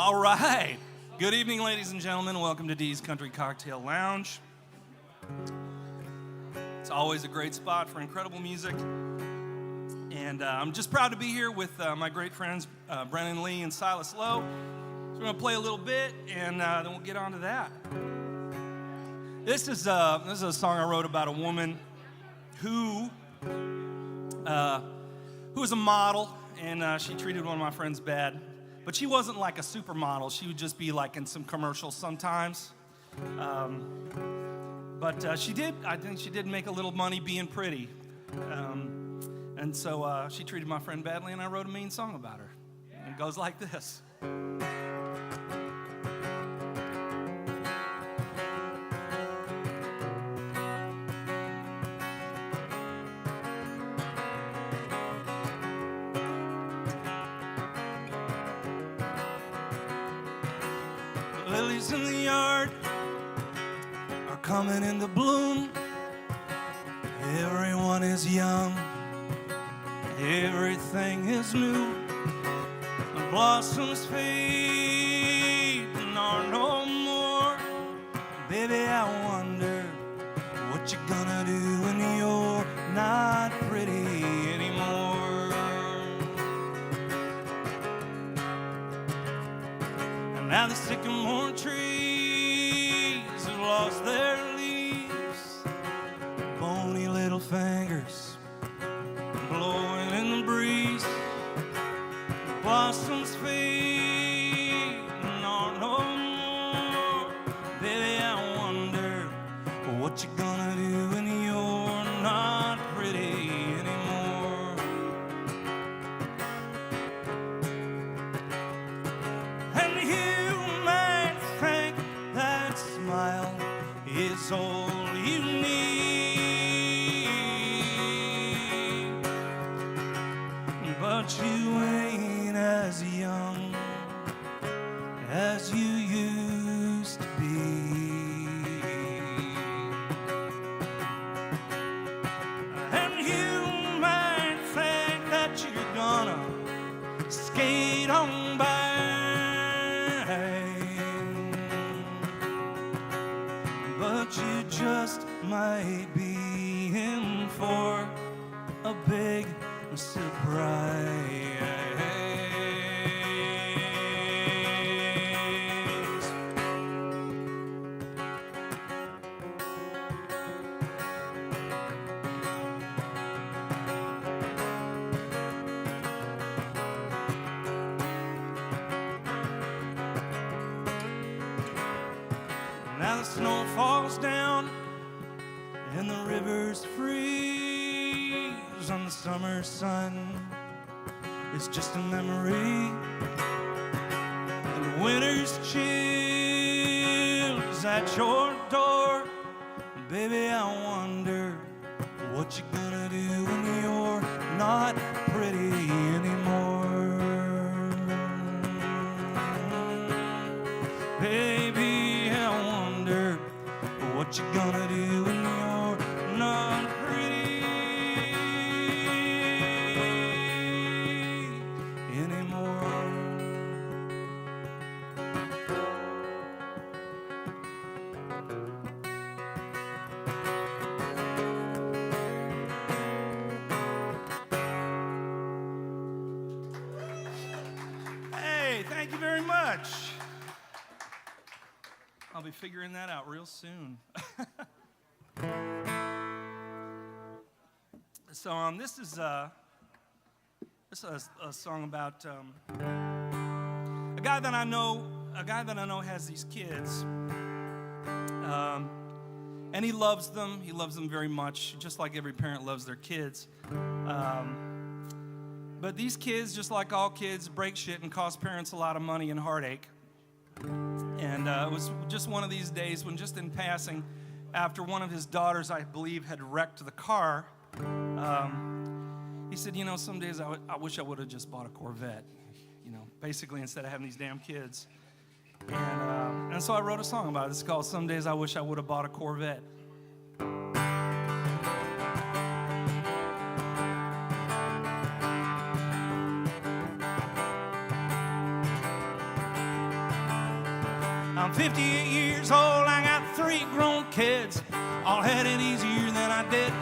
All right. Good evening, ladies and gentlemen. Welcome to Dee's Country Cocktail Lounge. It's always a great spot for incredible music. And I'm just proud to be here with my great friends, Brennan, Leigh, and Silas, Lowe. So we're going to play a little bit, and then we'll get on to that. This is a song I wrote about a woman who was a model, and she treated one of my friends bad. But she wasn't like a supermodel. She would just be like in some commercials sometimes. But I think she did make a little money being pretty. And so she treated my friend badly, and I wrote a mean song about her. And it goes like this. Lilies in the yard are coming into bloom. Everyone is young, everything is new. The blossoms fade and are no more. Baby, I wonder what you're gonna do when you're not pretty anymore. Now the sycamore trees have lost their leaves, bony little fingers blowing in the breeze. The blossoms fade and are no more. Baby, I wonder what you're gonna do when you're not pretty anymore. And you might think that smile is all you need, but you ain't as young as you used to be. And you might think that you're gonna skate on by, but you just might be in for a big surprise. Now the snow falls down and the rivers freeze, and the summer sun is just a memory, and winter's chill is at your door. Baby, I wonder what you're gonna do when you're not pretty anymore. Baby, I wonder what you gonna do when you're not pretty anymore. Hey, thank you very much. I'll be figuring that out real soon. So this is a song about a guy that I know has these kids, and he loves them. He loves them very much, just like every parent loves their kids. But these kids, just like all kids, break shit and cost parents a lot of money and heartache. And it was just one of these days when, just in passing, after one of his daughters, I believe, had wrecked the car, he said, some days I wish I would have just bought a Corvette, basically, instead of having these damn kids. And so I wrote a song about it. It's called Some Days I Wish I Would Have Bought a Corvette. I'm 58 years old, I got 3 grown kids, all had it easier than I did.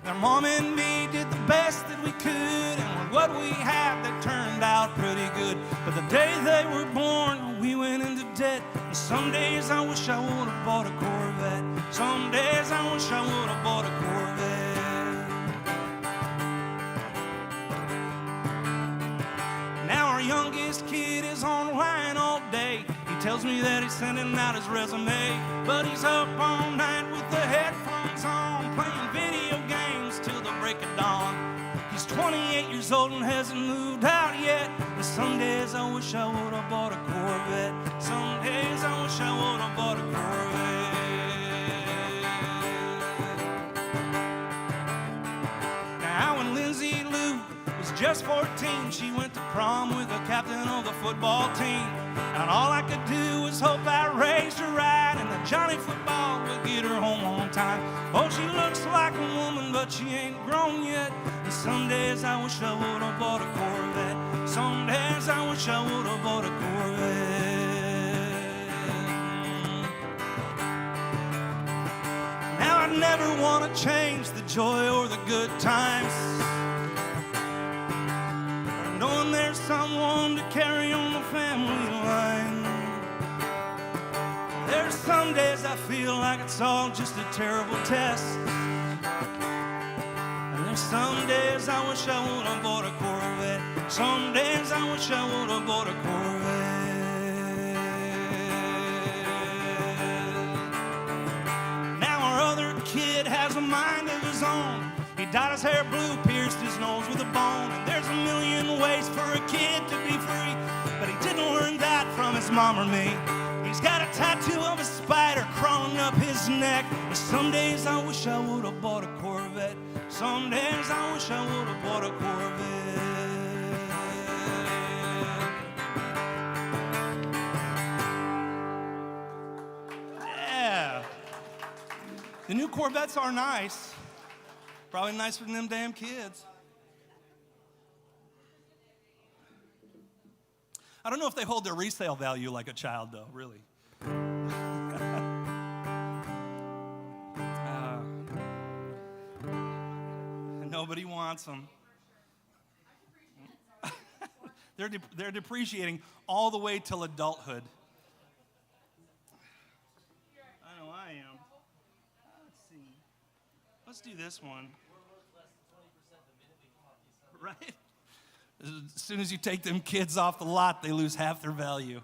Their mom and me did the best that we could, and with what we had, that turned out pretty good. But the day they were born, we went into debt. And some days I wish I would have bought a Corvette. Some days I wish I would have bought a Corvette. Now our youngest kid is online all day. He tells me that he's sending out his resume, but he's up all night with the headphones on, playing video games till the break of dawn. He's 28 years old and hasn't moved out yet. And some days I wish I would have bought a Corvette. Some days I wish I would have bought a Corvette. Now when Lindsay Lowe was just 14, she went to prom with the captain of the football team. And all I could do was hope I raised her right, and that Johnny football would get her home on time. Oh, she looks like a woman, but she ain't grown yet. And some days I wish I would have bought a Corvette. Some days I wish I would have bought a Corvette. Now I'd never want to change the joy or the good times, knowing there's someone to carry on the family line. There's some days I feel like it's all just a terrible test. And there's some days I wish I would have bought a Corvette. Some days I wish I would have bought a Corvette. Now our other kid has a mind of his own. He dyed his hair blue, pierced his nose with a bone. And there's a million ways for a kid to be free, but he didn't learn that from his mom or me. He's got a tattoo of a spider crawling up his neck. And some days I wish I would have bought a Corvette. Some days I wish I would have bought a Corvette. Yeah. The new Corvettes are nice. Probably nicer than them damn kids. I don't know if they hold their resale value like a child, though, really. Nobody wants them. They're depreciating all the way till adulthood. I know I am. Let's see. Let's do this one. Right? As soon as you take them kids off the lot, they lose half their value.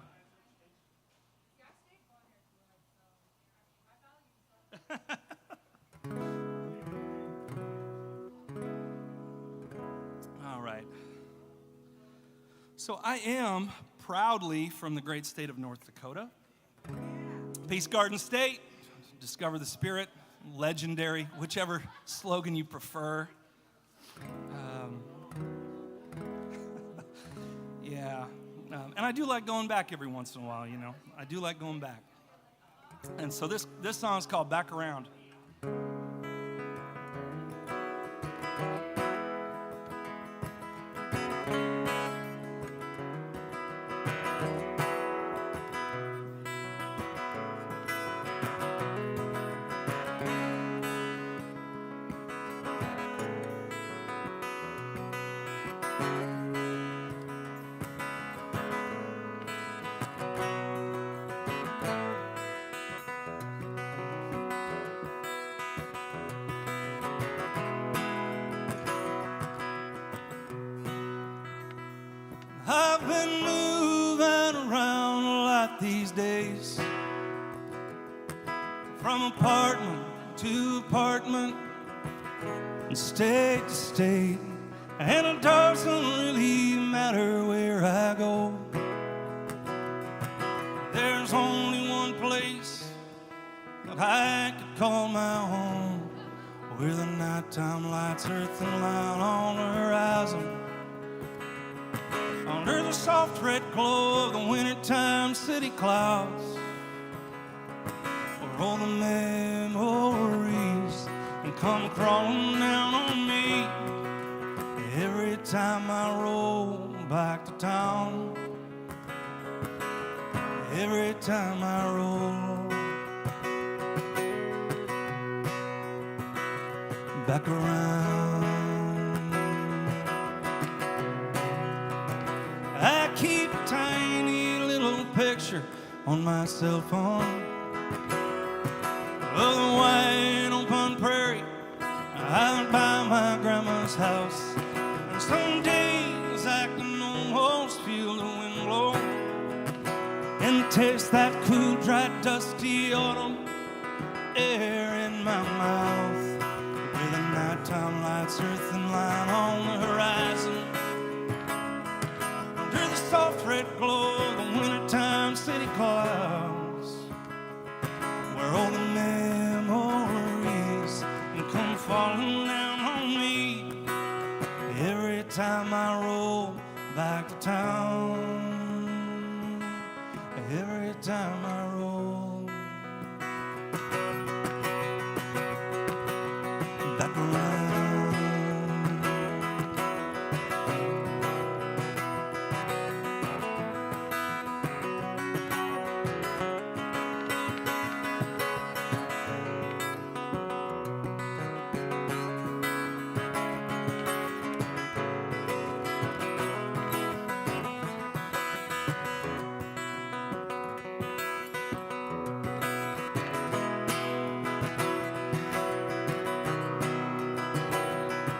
All right. So I am proudly from the great state of North Dakota. Peace Garden State, discover the spirit, legendary, whichever slogan you prefer. Yeah, and I do like going back every once in a while, you know. I do like going back. And so this song is called Back Around. I've been moving around a lot these days, from apartment to apartment and state to state, and it doesn't really matter where I go. There's only one place that I could call my home, where the nighttime lights are thin line on the horizon, under the soft red glow of the wintertime city clouds, where all the memories can come crawling down on me every time I roll back to town, every time I roll back around. I keep a tiny little picture on my cell phone of the wide open prairie out by my grandma's house. And some days I can almost feel the wind blow and taste that cool, dry, dusty autumn air in my mouth, with the nighttime lights earthing line on the horizon, under the soft red glow of the wintertime city clouds, where all the memories come falling down on me every time I roll back to town. Every time I roll back around.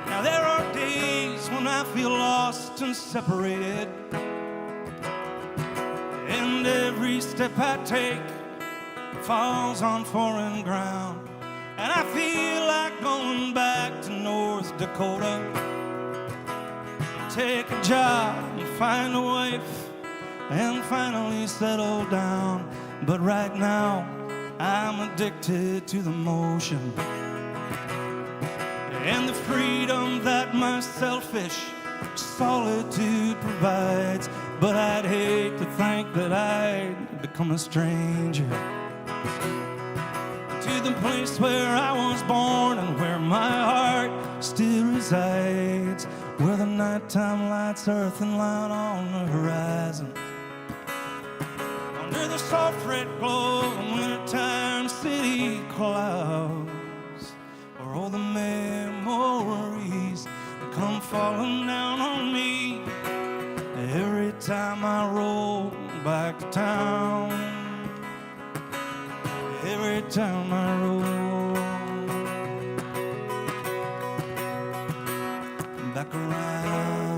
Now there are days when I feel lost and separated, and every step I take falls on foreign ground, and I feel like going back to North Dakota, take a job and find a wife and finally settle down. But right now I'm addicted to the motion and the freedom that my selfish solitude provides. But I'd hate to think that I'd become a stranger to the place where I was born and where my heart still resides, where the nighttime lights earth and light on the horizon, under the soft red glow of wintertime city clouds, where all the memories come falling down on me every time I roll back to town. Every time I roll back around.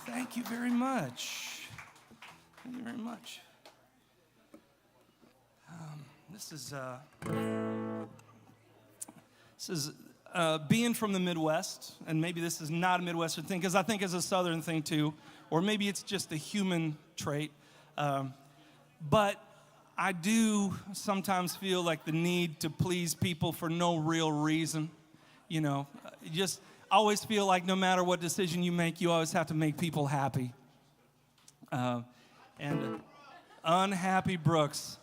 Thank you very much. Thank you very much. This is being from the Midwest, and maybe this is not a Midwestern thing, because I think it's a Southern thing too, or maybe it's just a human trait. But I do sometimes feel like the need to please people for no real reason. You know, just always feel like no matter what decision you make, you always have to make people happy. And unhappy Brooks.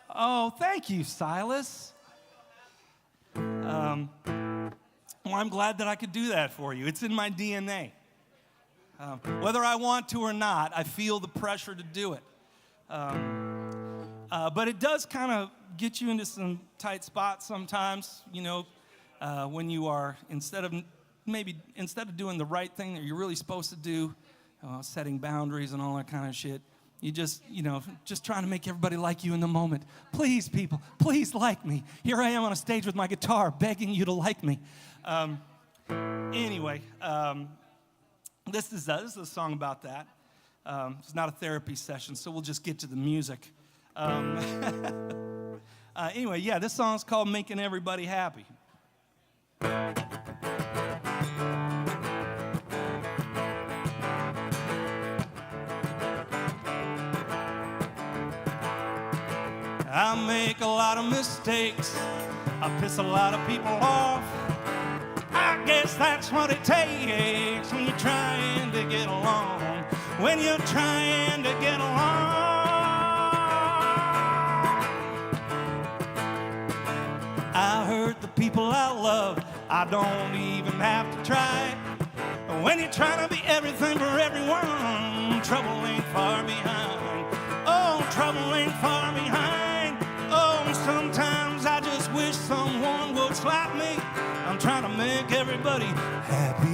Oh, thank you, Silas. Well, I'm glad that I could do that for you. It's in my DNA. Whether I want to or not, I feel the pressure to do it. But it does kind of get you into some tight spots sometimes, you know, when you are, instead of doing the right thing that you're really supposed to do, setting boundaries and all that kind of shit, you just trying to make everybody like you in the moment. Please, people, please like me. Here I am on a stage with my guitar begging you to like me. Anyway, this is a song about that. It's not a therapy session, so we'll just get to the music. Anyway, yeah, this song's called Making Everybody Happy. I make a lot of mistakes. I piss a lot of people off. I guess that's what it takes when you're trying to get along. When you're trying to get along. I hurt the people I love. I don't even have to try. When you're trying to be everything for everyone, trouble ain't far behind. Oh, trouble ain't far behind. Oh, sometimes I just wish someone would slap me. I'm trying to make everybody happy.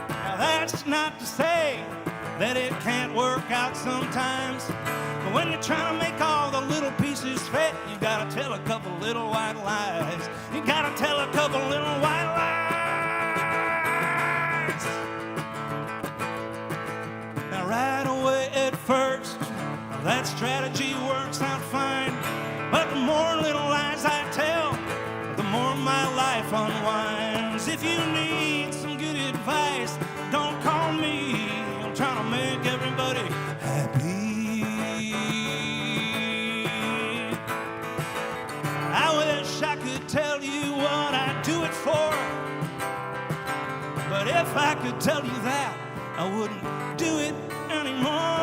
Now that's not to say that it can't work out sometimes. But when you're trying to make all the little pieces fit, you gotta tell a couple little white lies. You gotta tell a couple little white lies. Now right away at first, that strategy works out fine. But the more little lies I tell, the more my life unwinds. If you need some good advice, don't call me. I'm trying to make everybody happy. I wish I could tell you what I do it for. But if I could tell you that, I wouldn't do it anymore.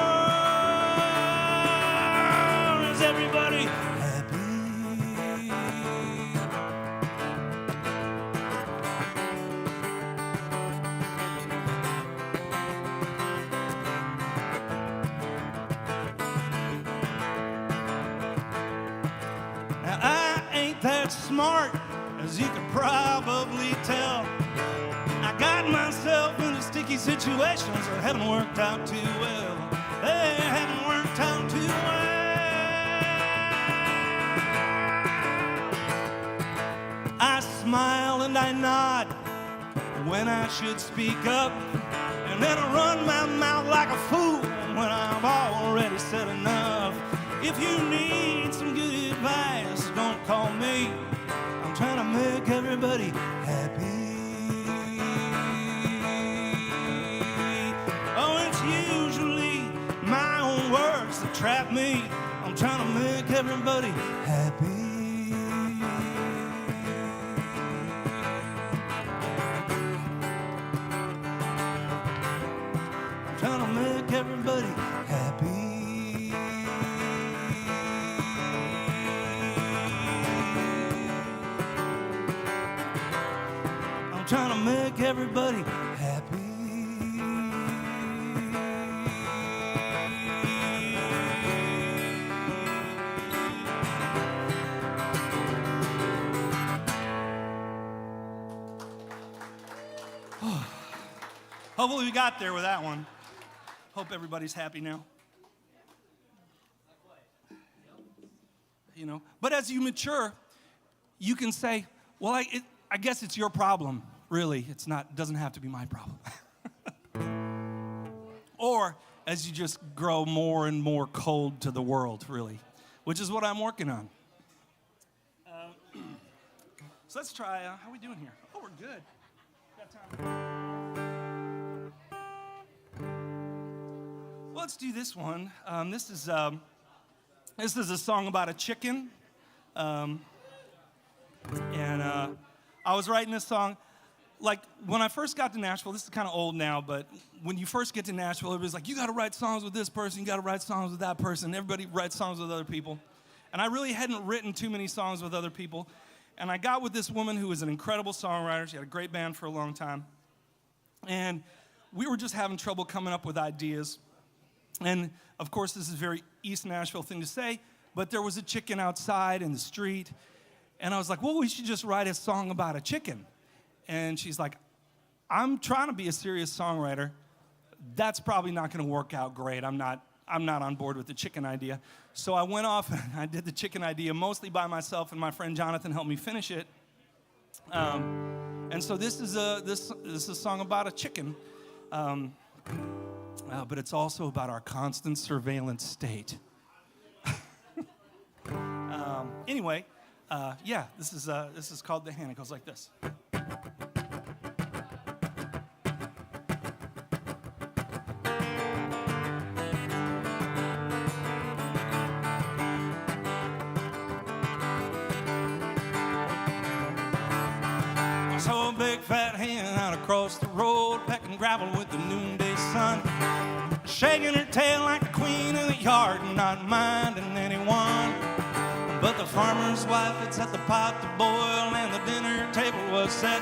Is everybody happy? Now I ain't that smart, as you could probably tell. I got myself into sticky situations that haven't worked out too well. They haven't worked out too well. I smile and I nod when I should speak up, and then I run my mouth like a fool when I've already said enough. If you need some good advice, don't call me. I'm trying to make everybody happy. Oh, it's usually my own words that trap me. I'm trying to make everybody happy. I'm trying to make everybody happy. I'm trying to make everybody happy. Hopefully we got there with that one. Hope everybody's happy now. You know, but as you mature, you can say, well, I guess it's your problem. Really, it's not. It doesn't have to be my problem. Or as you just grow more and more cold to the world, really, which is what I'm working on. So let's try. How are we doing here? Oh, we're good. Got time. Well, let's do this one. This is a song about a chicken, and I was writing this song. Like, when I first got to Nashville, this is kind of old now, but when you first get to Nashville, everybody's like, you got to write songs with this person, you got to write songs with that person. Everybody writes songs with other people. And I really hadn't written too many songs with other people. And I got with this woman who was an incredible songwriter. She had a great band for a long time. And we were just having trouble coming up with ideas. And, of course, this is a very East Nashville thing to say, but there was a chicken outside in the street. And I was like, well, we should just write a song about a chicken. And she's like, I'm trying to be a serious songwriter. That's probably not going to work out great. I'm not on board with the chicken idea. So I went off and I did the chicken idea mostly by myself, and my friend Jonathan helped me finish it. And so this is a song about a chicken, but it's also about our constant surveillance state. Anyway, this is called The Hand. It goes like this. So a big fat hen out across the road, pecking gravel with the noonday sun, shaking her tail like the queen of the yard, not minding anyone. But the farmer's wife had set the pot to boil, and the dinner table was set.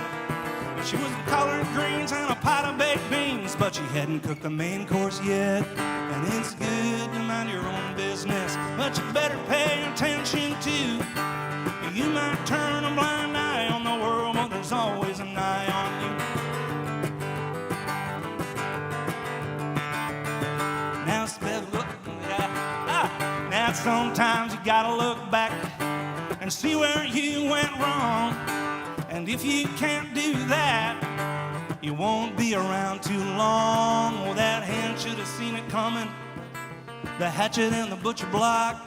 She was collard greens and a pot of baked beans, but she hadn't cooked the main course yet. And it's good to mind your own business, but you better pay attention too. You might turn a blind eye on the world, but there's always an eye on you. Now sometimes you gotta look back and see where you went wrong. And if you can't do that, you won't be around too long. Well, that hen should have seen it coming, the hatchet and the butcher block.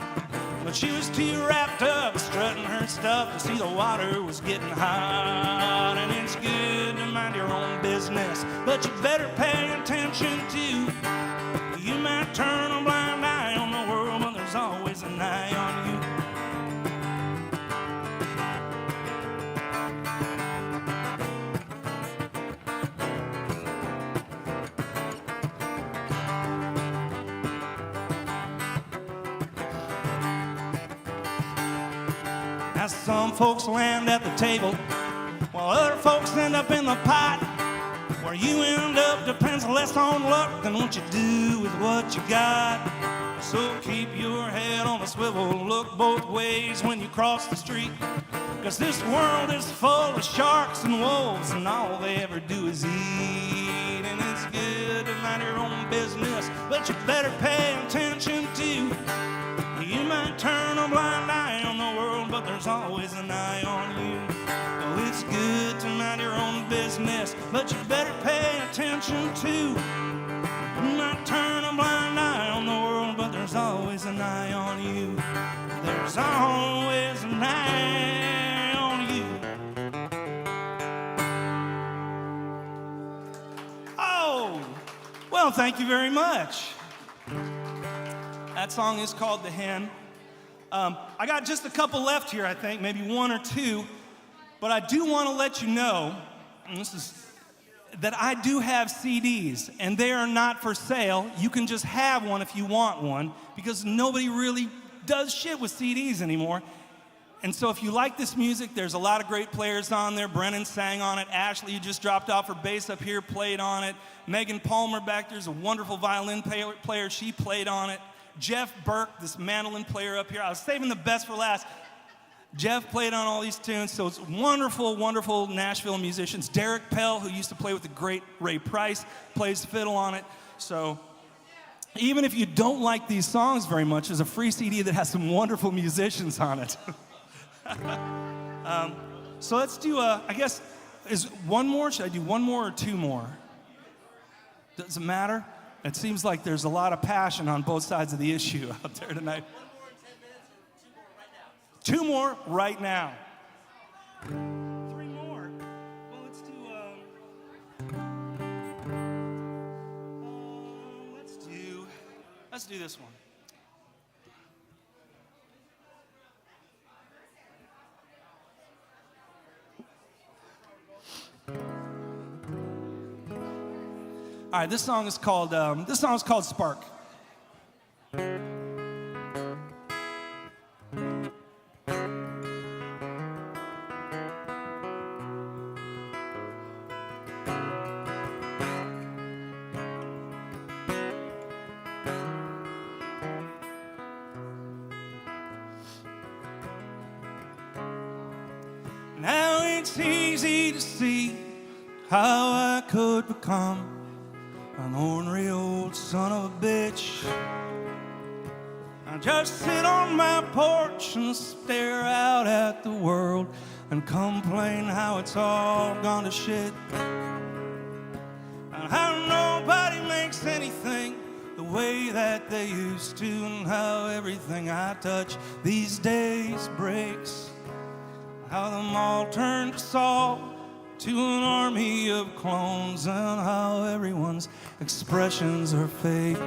But she was too wrapped up strutting her stuff to see the water was getting hot. And it's good to mind your own business, but you better pay attention too. You might turn a blind eye on the world, but there's always an eye on you. Now some folks land at the table, while other folks end up in the pot. Where you end up depends less on luck than what you do with what you got. So keep your head on the swivel, look both ways when you cross the street. 'Cause this world is full of sharks and wolves, and all they ever do is eat. And it's good to mind your own business, but you better pay attention too. You might turn a blind eye on the world, but there's always an eye on you. Oh, it's good to mind your own business, but you better pay attention too. You might turn a blind eye on the world, but there's always an eye on you. There's always an eye on you. Oh, well, thank you very much. That song is called The Hen. I got just a couple left here, I think, maybe one or two. But I do want to let you know, and this is, that I do have CDs, and they are not for sale. You can just have one if you want one, because nobody really does shit with CDs anymore. And so if you like this music, there's a lot of great players on there. Brennan sang on it. Ashley, who just dropped off her bass up here, played on it. Megan Palmer back there's a wonderful violin player. She played on it. Jeff Burke, this mandolin player up here. I was saving the best for last. Jeff played on all these tunes, so it's wonderful, wonderful Nashville musicians. Derek Pell, who used to play with the great Ray Price, plays fiddle on it. So even if you don't like these songs very much, there's a free CD that has some wonderful musicians on it. So let's do, I guess, is one more? Should I do one more or two more? Does it matter? It seems like there's a lot of passion on both sides of the issue out there tonight. 2 more right now. 3 more. Well, let's do this one. All right, this song is called Spark. Now it's easy to see how I could become an ornery old son of a bitch. I just sit on my porch and stare out at the world and complain how it's all gone to shit, and how nobody makes anything the way that they used to, and how everything I touch these days breaks, how them all turn to salt to an army of clones, and how everyone's expressions are fake.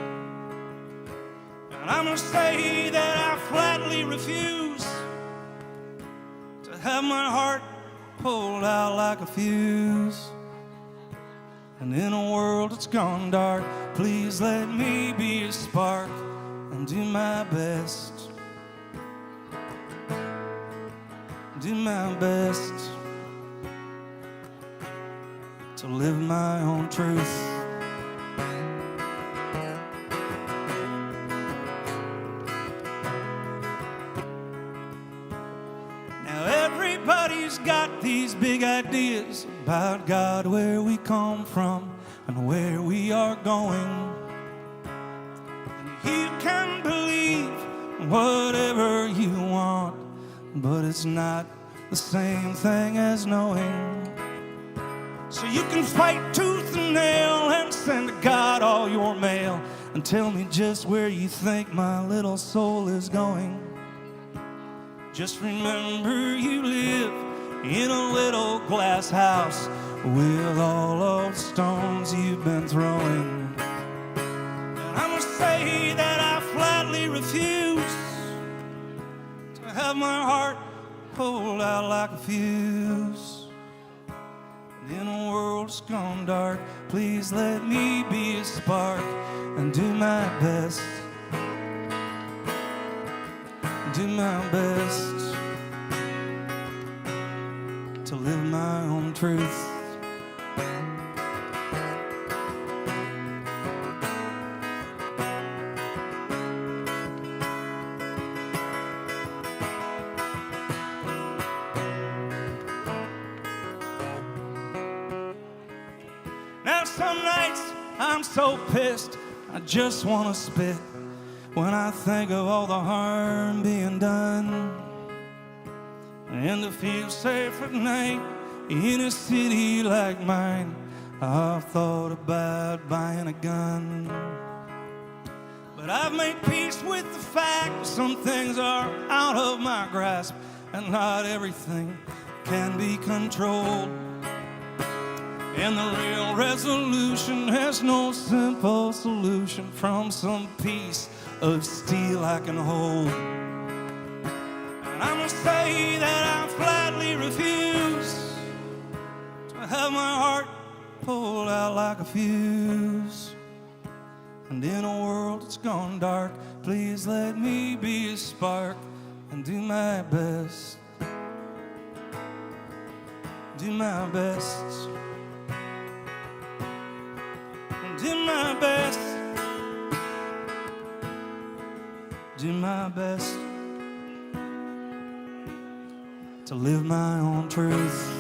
And I must say that I flatly refuse to have my heart pulled out like a fuse. And in a world that's gone dark, please let me be a spark and do my best. Do my best to live my own truth. Now everybody's got these big ideas about God, where we come from and where we are going. You can believe whatever you want, but it's not the same thing as knowing. So you can fight tooth and nail and send to God all your mail and tell me just where you think my little soul is going. Just remember you live in a little glass house with all of the stones you've been throwing. And I must say that I flatly refuse to have my heart pulled out like a fuse. In a world that's gone dark, please let me be a spark and do my best. Do my best to live my own truth. Now some nights I'm so pissed I just want to spit when I think of all the harm being done. And to feel safe at night in a city like mine, I've thought about buying a gun. But I've made peace with the fact some things are out of my grasp and not everything can be controlled. And the real resolution has no simple solution from some piece of steel I can hold. And I must say that I flatly refuse to have my heart pulled out like a fuse. And in a world that's gone dark, please let me be a spark and do my best. Do my best. Do my best. Do my best to live my own truth.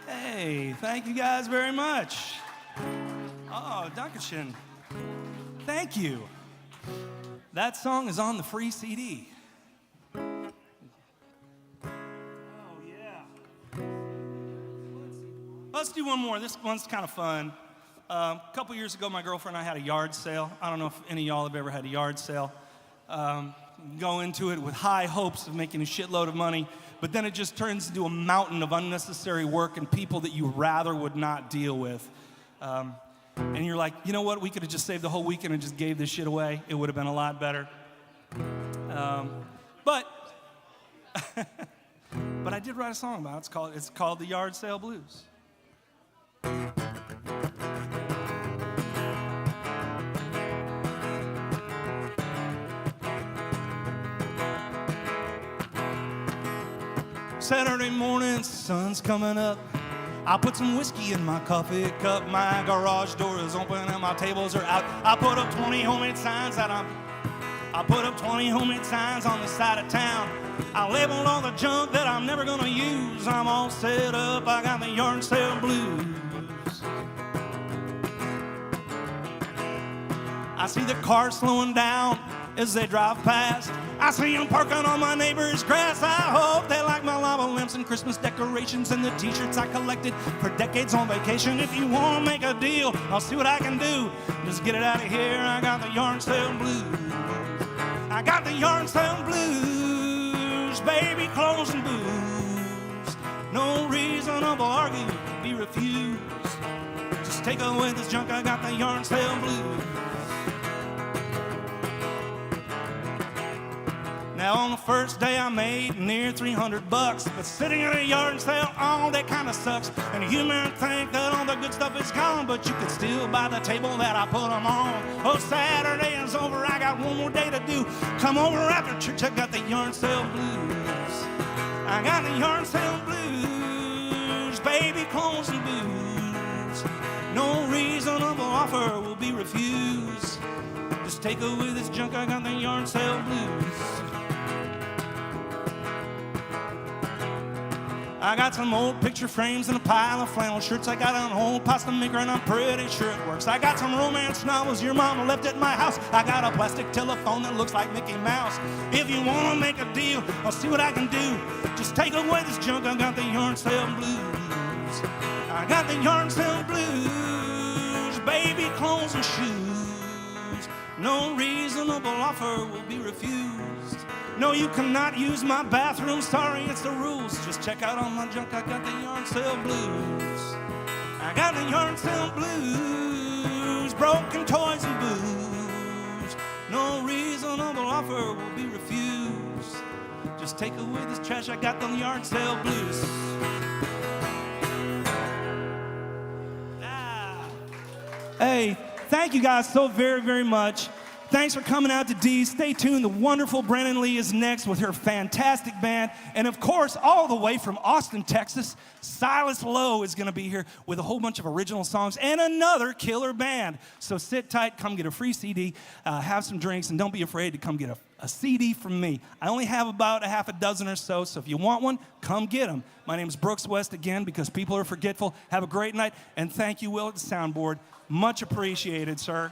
Hey, thank you guys very much. Oh, Dankeschön. Thank you. That song is on the free CD. Let's do one more. This one's kind of fun. A couple years ago, my girlfriend and I had a yard sale. I don't know if any of y'all have ever had a yard sale. Go into it with high hopes of making a shitload of money, but then it just turns into a mountain of unnecessary work and people that you rather would not deal with. And you're like, you know what? We could have just saved the whole weekend and just gave this shit away. It would have been a lot better. But I did write a song about it. It's called The Yard Sale Blues. Saturday morning, sun's coming up. I put some whiskey in my coffee cup. My garage door is open and my tables are out. I put up 20 homemade signs I put up 20 homemade signs on the side of town. I labeled all the junk that I'm never gonna use. I'm all set up, I got the yard sale blues. I see the cars slowing down as they drive past. I see them parking on my neighbor's grass. I hope they like my lava lamps and Christmas decorations and the t-shirts I collected for decades on vacation. If you want to make a deal, I'll see what I can do. Just get it out of here, I got the yard sale blues. I got the yard sale blues, baby clothes and booze. No reasonable argument can be refused. Just take away this junk, I got the yard sale blues. Now on the first day I made near $300, but sitting in a yard sale all that kind of sucks. And you might think that all the good stuff is gone, but you could still buy the table that I put them on. Oh, Saturday is over, I got one more day to do. Come over after church, I got the yard sale blues. I got the yard sale blues, baby clothes and booze. No reasonable offer will be refused. Just take away this junk, I got the yard sale blues. I got some old picture frames and a pile of flannel shirts. I got an old pasta maker and I'm pretty sure it works. I got some romance novels your mama left at my house. I got a plastic telephone that looks like Mickey Mouse. If you want to make a deal, I'll see what I can do. Just take away this junk, I got the yard sale blues. I got the yard sale blues, baby clothes and shoes. No reasonable offer will be refused. No, you cannot use my bathroom, sorry, it's the rules. Just check out all my junk, I got the yard sale blues. I got the yard sale blues, broken toys and booze. No reasonable offer will be refused. Just take away this trash, I got the yard sale blues. Hey, thank you guys so very, very much. Thanks for coming out to D. Stay tuned. The wonderful Brennan Leigh is next with her fantastic band. And of course, all the way from Austin, Texas, Silas Lowe is going to be here with a whole bunch of original songs and another killer band. So sit tight, come get a free CD, have some drinks, and don't be afraid to come get a CD from me. I only have about a half a dozen or so if you want one, come get them. My name is Brooks West again, because people are forgetful. Have a great night, and thank you, Will, at the soundboard. Much appreciated, sir.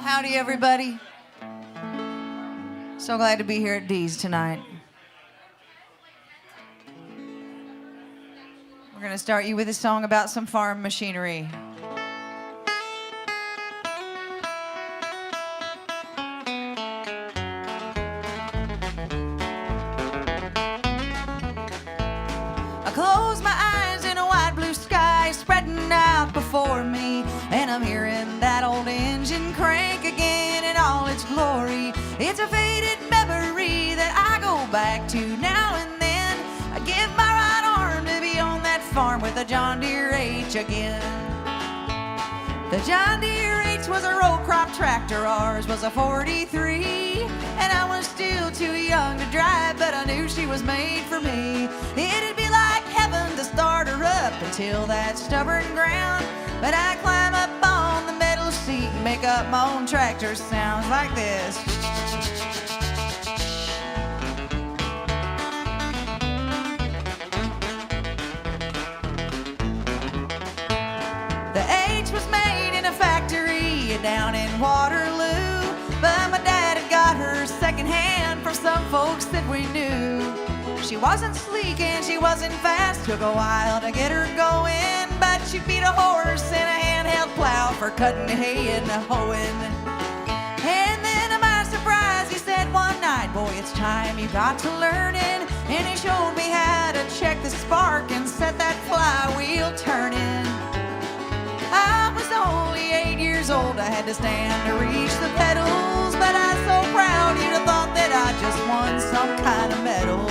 Howdy, everybody. So glad to be here at Dee's tonight. We're going to start you with a song about some farm machinery. I close my eyes in a wide blue sky spreading out before me, and I'm hearing that old engine crank again in all its glory. It's a faded memory that I go back to now and then. I give my right arm to be on that farm with a John Deere H again. The John Deere H was a row crop tractor, ours was a 43, and I was still too young to drive, but I knew she was made for me. It'd be like heaven to start her up until that stubborn ground, but I climb up on the metal seat and make up my own tractor sounds like this. The H was made in a factory down in Waterloo, but my dad had got her secondhand from some folks that we knew. She wasn't sleek and she wasn't fast, took a while to get her going, but she beat a horse in a handheld plow for cutting hay and hoeing. And then to my surprise, he said one night, boy, it's time you got to learn it. And he showed me how to check the spark and set that flywheel turning. I was only 8 years old, I had to stand to reach the pedals, but I'm so proud you'd have thought that I just won some kind of medal.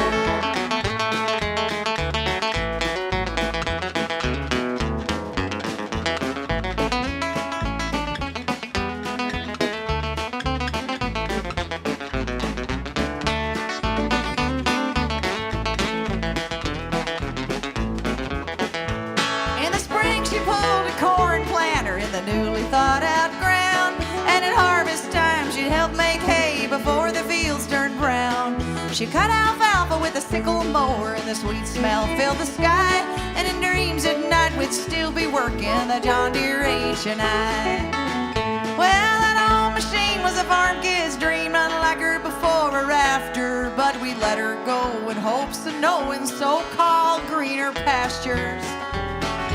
In the spring she pulled a corn planter in the newly thought out ground, and at harvest time she'd help make hay before the fields turned brown. She cut alfalfa with a sickle mower, and the sweet smell filled the sky, and in dreams at night we'd still be working the John Deere H and I. Well, that old machine was a farm kid's dream, unlike her before or after, but we let her go in hopes of knowing so-called greener pastures.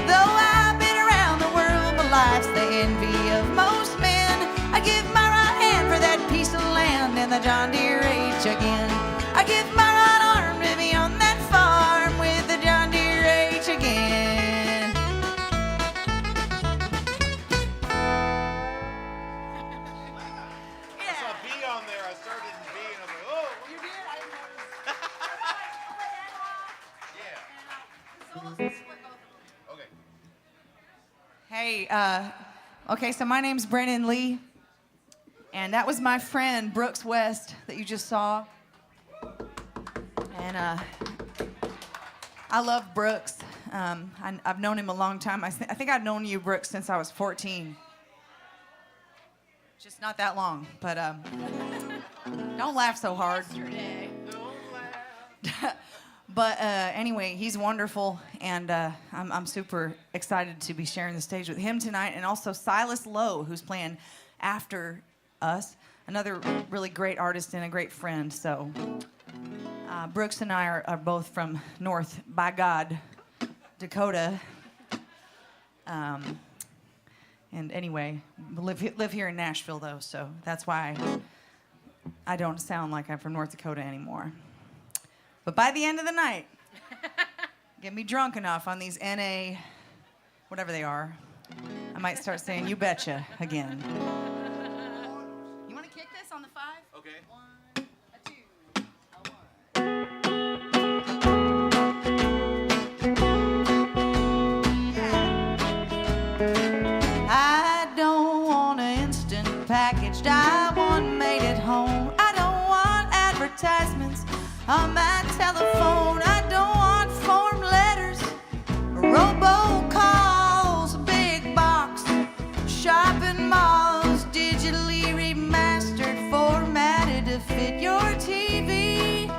Though I've been around the world, my life's the envy of most men. I give my right hand for that piece of land and the John Deere H again. I give my right arm to be on that farm with the John Deere H again. I saw B on there. I started in B and I was like, oh. You did? I didn't notice. Yeah. Okay. Hey, okay, so my name's Brennan, Leigh, and that was my friend Brooks West that you just saw. And I love Brooks. I've known him a long time. I think I've known you, Brooks, since I was 14. Just not that long, but don't laugh so hard. Yesterday. But anyway, he's wonderful, and I'm super excited to be sharing the stage with him tonight, and also Silas Lowe, who's playing after us, another really great artist and a great friend. So Brooks and I are both from North, by God, Dakota. And anyway, live here in Nashville, though, so that's why I don't sound like I'm from North Dakota anymore. But by the end of the night, get me drunk enough on these NA, whatever they are, I might start saying, you betcha, again. You want to kick this on the 5? Okay. 1, a 2, a 1. I don't want an instant packaged, I want made at home. I don't want advertisements on my telephone. I don't want form letters, robocalls, big box, shopping malls, digitally remastered, formatted to fit your TV.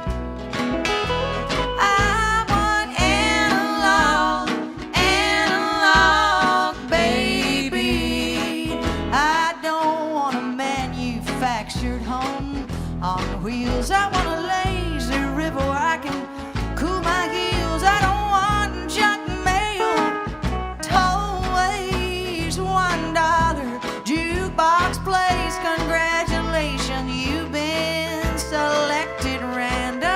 I want analog, baby. I don't want a wheels. I want a lazy river where I can cool my heels. I don't want junk mail, tollways, $1 jukebox place. Congratulations, you've been selected randomly.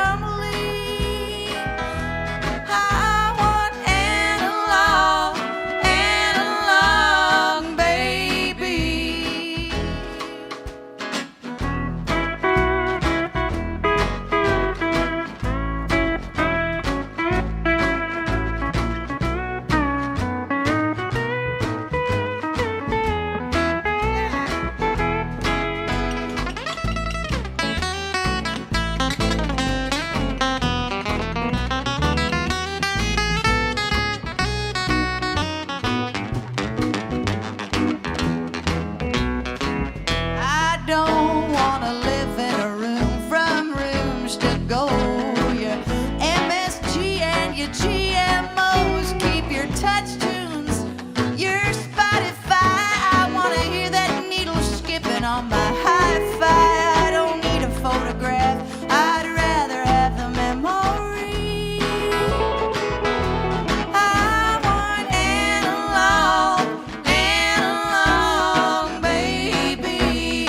I want analog, baby. I don't want to live in a room from rooms to go. Your MSG and your GMOs, keep your touch tunes, your Spotify. I want to hear that needle skipping on my hi-fi. I don't need a photograph, I'd rather have the memory. I want analog, baby.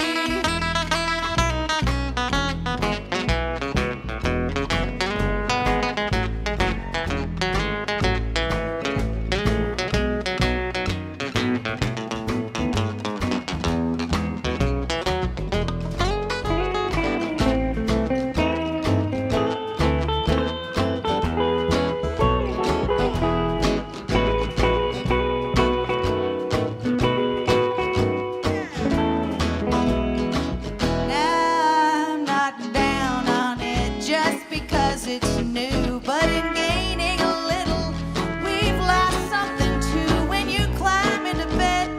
I'm not down on it just because it's new, but in gaining a little, we've lost something too. When you climb into bed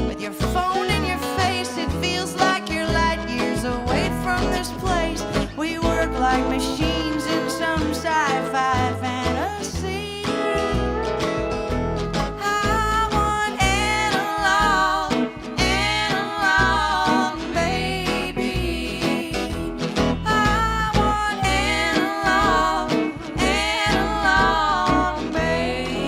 with your phone in your face, it feels like you're light years away from this place. We work like machines in some sci-fi fantasy. I want analog, baby. I want analog, baby.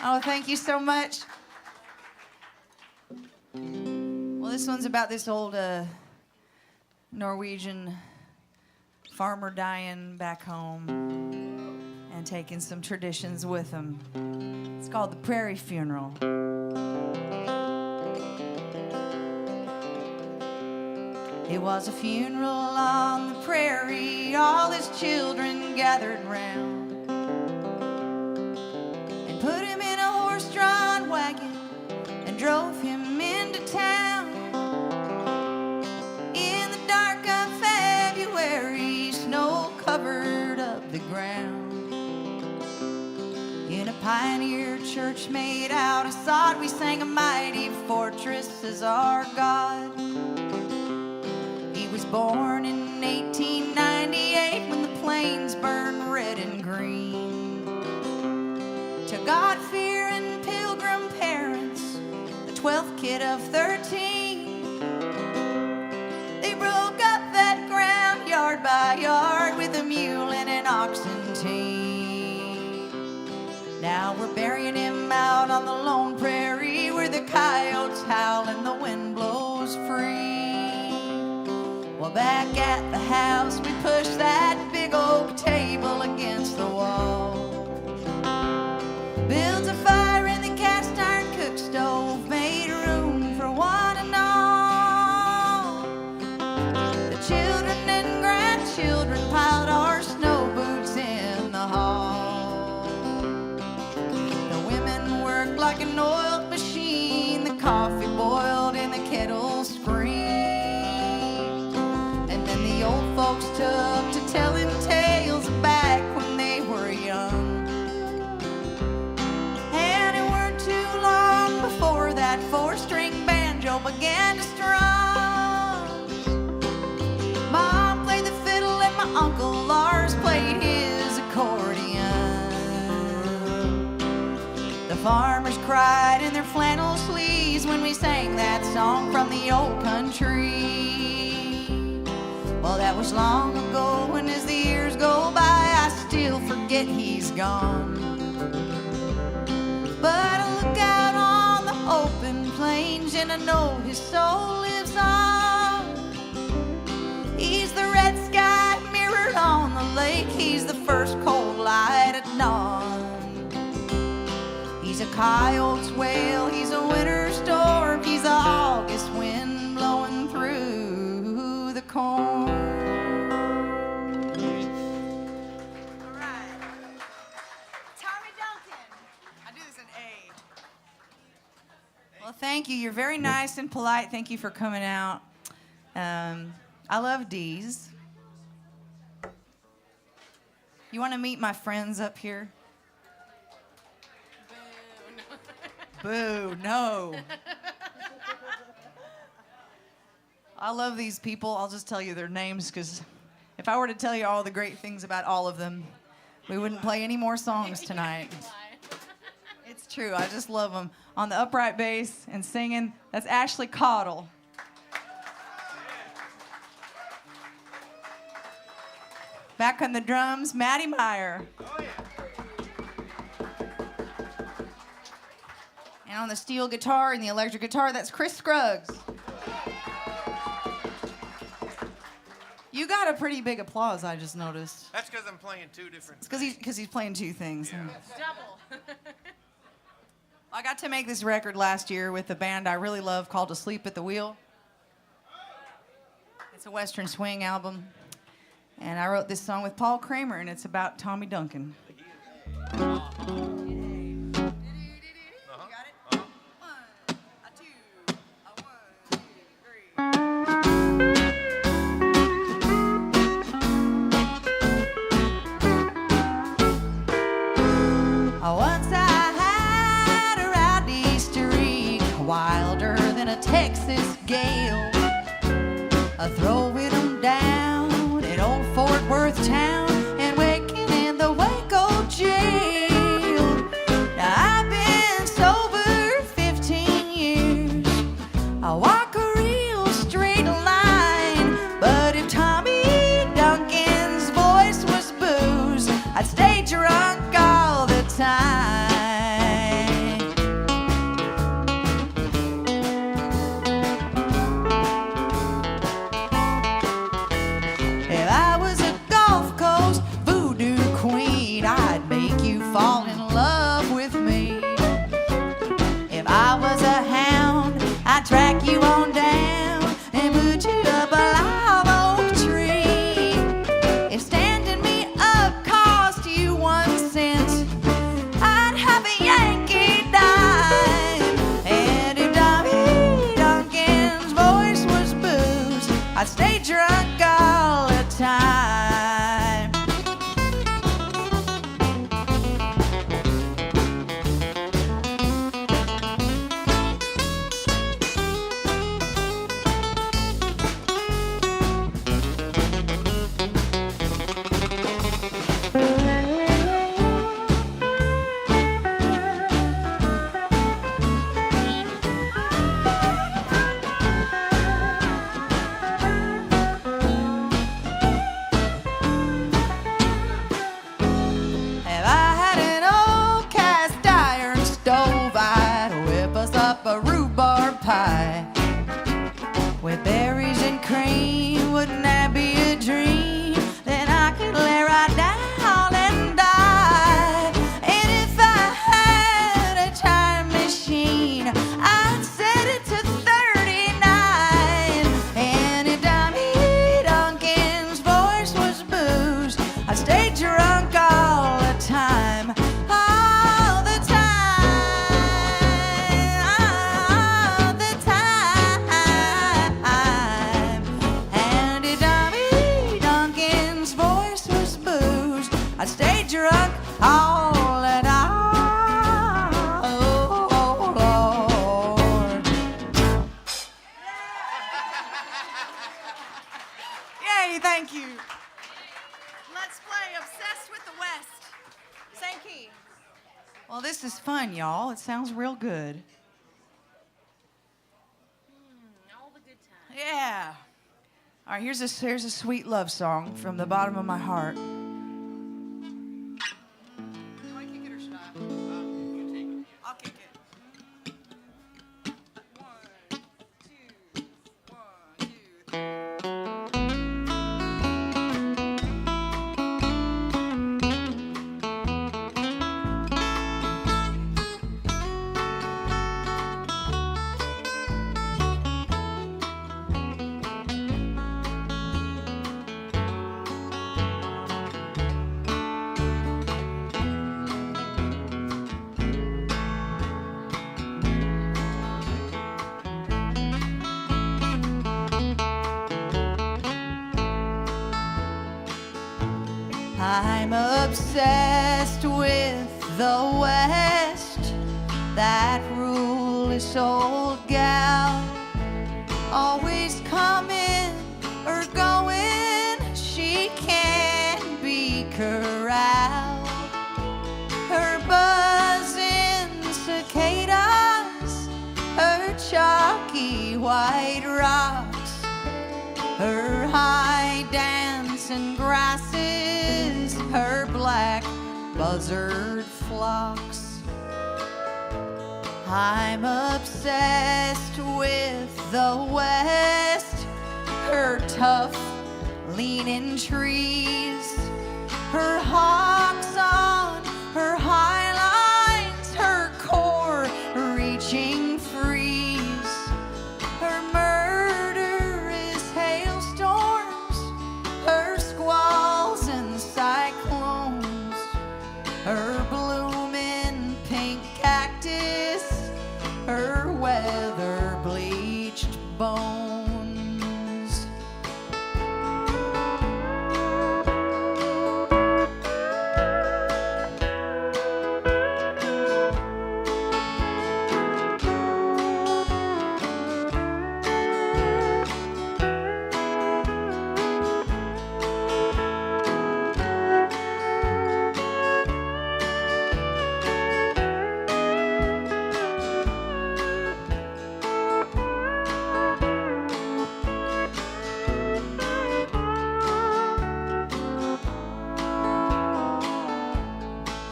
Oh, thank you so much. Well, this one's about this old Norwegian farmer dying back home and taking some traditions with him. It's called the Prairie Funeral. It was a funeral on the prairie, all his children gathered round and put him in a horse-drawn wagon and drove him into town. In the dark of February, snow covered up the ground. In a pioneer church made out of sod, we sang a mighty fortress as our God. He was born in 1898 when the plains burned red and green. To God-fearing pilgrim parents, the 12th kid of 13, they broke up that ground yard by yard with a mule and an oxen team. Now we're burying him out on the lone prairie where the coyotes howl and the wind blows free. Well, back at the house, we pushed that big oak table against the wall. Built a fire in the cast iron cook stove, made room for one and all. The children and grandchildren piled our snow boots in the hall. The women worked like an oiled machine, the coffee boiled and the kettle screamed. And then the old folks took to telling tales back when they were young. And it weren't too long before that four-string banjo began to strum. Mom played the fiddle and my Uncle Lars played his accordion. The farmer's cried in their flannel sleeves when we sang that song from the old country. Well, that was long ago, and as the years go by, I still forget he's gone. But I look out on the open plains, and I know his soul lives on. He's the red sky mirrored on the lake. He's the first cold light at dawn. He's a coyote's wail. He's a winter storm. He's a August wind blowing through the corn. All right. Tommy Duncan. I do this in A. Well, thank you. You're very nice and polite. Thank you for coming out. I love D's. You want to meet my friends up here? Boo, no. I love these people. I'll just tell you their names because if I were to tell you all the great things about all of them, we wouldn't play any more songs tonight. It's true. I just love them. On the upright bass and singing, that's Ashley Cottle. Back on the drums, Maddie Meyer. Oh, yeah. And on the steel guitar and the electric guitar, that's Chris Scruggs. You got a pretty big applause, I just noticed. That's because I'm playing two different It's because he's playing two things. Yeah. Double. I got to make this record last year with a band I really love called Asleep at the Wheel. It's a Western swing album. And I wrote this song with Paul Kramer, and it's about Tommy Duncan. You got it? 1, a 2, a 1, 2, 3. Once I had a rowdy streak, wilder than a Texas gale, throwing them down in old Fort Worth town and waking in the Waco jail. Now I've been sober 15 years. I walk a real straight line, but if Tommy Duncan's voice was booze, I'd stay drunk all the time. If I was a Gulf Coast voodoo queen, I'd make you fall in love with me. If I was a hound, I'd track you on down and put you up a live oak tree. If standing me up cost you 1 cent, I'd have a Yankee dime. And if Tommy Duncan's voice was booze, I'd stay drunk all the time. If I had an old cast iron stove, I'd whip us up a rhubarb pie with berries and cream. Wouldn't that be a dream? Then I could lay right down and die. And if I had a time machine, I'd set it to 39. And if Tommy Duncan's voice was booze, I'd stay drunk all the time. All the time. All the time. This is fun, y'all. It sounds real good. All the good times. Yeah. All right, here's a sweet love song from the bottom of my heart. You want to kick it or should I? You take it. I'll kick it. 1, 2, 1, 2, 3. I'm obsessed with the West, that ruleless old gal, always coming or going, she can't be corralled. Her buzzing cicadas, her chalky white rocks, her high dancing grasses, her black buzzard flocks. I'm obsessed with the West, her tough leaning trees, her hawks on her highlines, her core reaching freeze, her murderous hailstorms, her squalls and cyclones, her blooming pink cactus, her weather bleached bones.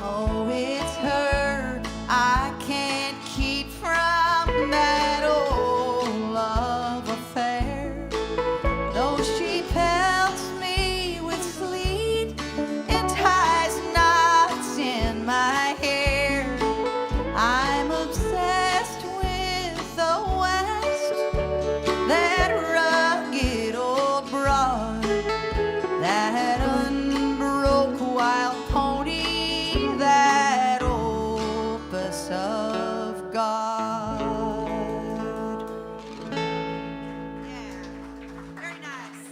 Oh, it's her I can't keep from that old love affair. Though she pelts me with sleet and ties knots in my hair, I'm obsessed with the West, that rugged old broad, that unbroke wild pony, that opus of God. Yeah. Very nice.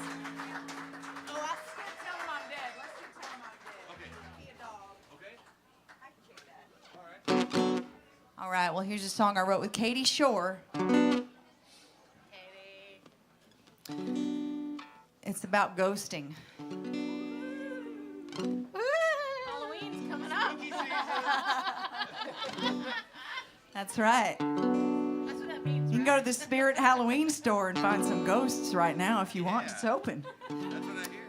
Oh, I was going to tell him I'm dead. Let's just tell him I'm dead. Okay. Be a dog. Okay. I can kick that. All right, well, here's a song I wrote with Katie Shore. Katie. It's about ghosting. Halloween's coming up. That's right. That's what that means, You can right? go to the Spirit Halloween store and find some ghosts right now if you want. It's open. That's what I hear.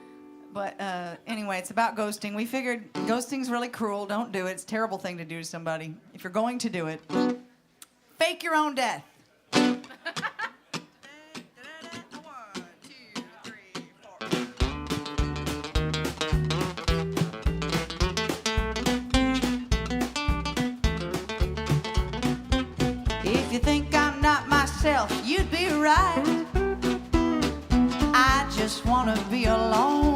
But anyway, it's about ghosting. We figured ghosting's really cruel. Don't do it. It's a terrible thing to do to somebody. If you're going to do it, fake your own death. 1, 2, 3, 4. If you think I'm not myself, you'd be right. I just want to be alone.